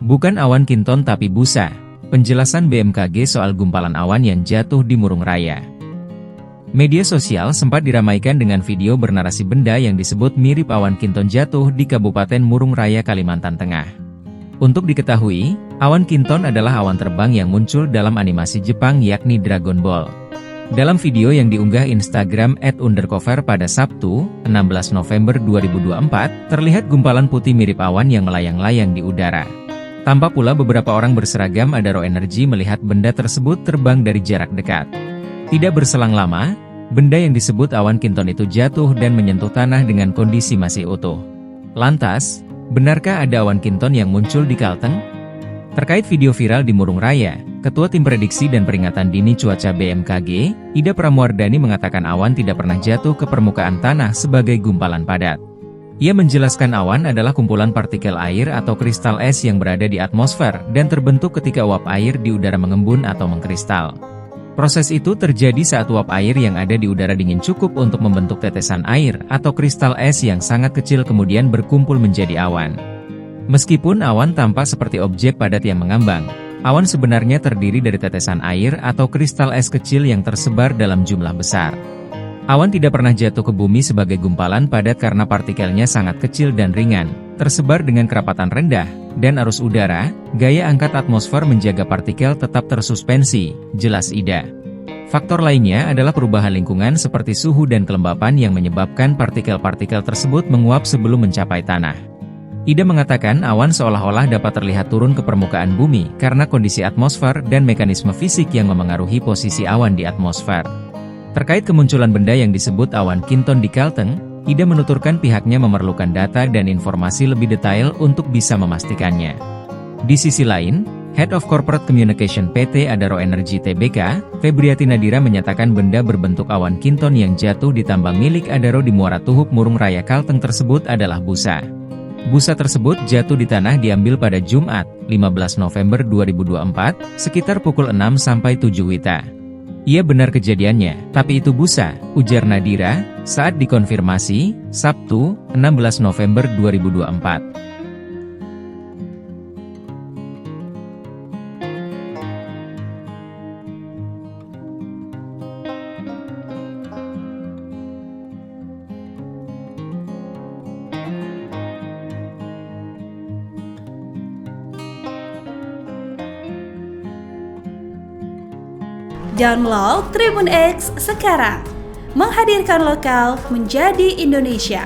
Bukan awan kinton tapi busa. Penjelasan BMKG soal gumpalan awan yang jatuh di Murung Raya. Media sosial sempat diramaikan dengan video bernarasi benda yang disebut mirip awan kinton jatuh di Kabupaten Murung Raya, Kalimantan Tengah. Untuk diketahui, awan kinton adalah awan terbang yang muncul dalam animasi Jepang yakni Dragon Ball. Dalam video yang diunggah Instagram @undercover pada Sabtu, 16 November 2024, terlihat gumpalan putih mirip awan yang melayang-layang di udara. Tampak pula beberapa orang berseragam Adaro Energy melihat benda tersebut terbang dari jarak dekat. Tidak berselang lama, benda yang disebut awan kinton itu jatuh dan menyentuh tanah dengan kondisi masih utuh. Lantas, benarkah ada awan kinton yang muncul di Kalteng? Terkait video viral di Murung Raya, Ketua Tim Prediksi dan Peringatan Dini Cuaca BMKG, Ida Pramuwardhani mengatakan awan tidak pernah jatuh ke permukaan tanah sebagai gumpalan padat. Ia menjelaskan awan adalah kumpulan partikel air atau kristal es yang berada di atmosfer dan terbentuk ketika uap air di udara mengembun atau mengkristal. Proses itu terjadi saat uap air yang ada di udara dingin cukup untuk membentuk tetesan air atau kristal es yang sangat kecil kemudian berkumpul menjadi awan. Meskipun awan tampak seperti objek padat yang mengambang, awan sebenarnya terdiri dari tetesan air atau kristal es kecil yang tersebar dalam jumlah besar. Awan tidak pernah jatuh ke bumi sebagai gumpalan padat karena partikelnya sangat kecil dan ringan, tersebar dengan kerapatan rendah, dan arus udara, gaya angkat atmosfer menjaga partikel tetap tersuspensi, jelas Ida. Faktor lainnya adalah perubahan lingkungan seperti suhu dan kelembapan yang menyebabkan partikel-partikel tersebut menguap sebelum mencapai tanah. Ida mengatakan awan seolah-olah dapat terlihat turun ke permukaan bumi karena kondisi atmosfer dan mekanisme fisik yang memengaruhi posisi awan di atmosfer. Terkait kemunculan benda yang disebut awan kinton di Kalteng, Ida menuturkan pihaknya memerlukan data dan informasi lebih detail untuk bisa memastikannya. Di sisi lain, Head of Corporate Communication PT Adaro Energy Tbk, Febriati Nadira menyatakan benda berbentuk awan kinton yang jatuh di tambang milik Adaro di Muara Tuhuk Murung Raya Kalteng tersebut adalah busa. Busa tersebut jatuh di tanah diambil pada Jumat, 15 November 2024, sekitar pukul 6-7 WITA. Ia benar kejadiannya, tapi itu busa, ujar Nadira, saat dikonfirmasi, Sabtu, 16 November 2024. Download Tribun X sekarang, menghadirkan lokal menjadi Indonesia.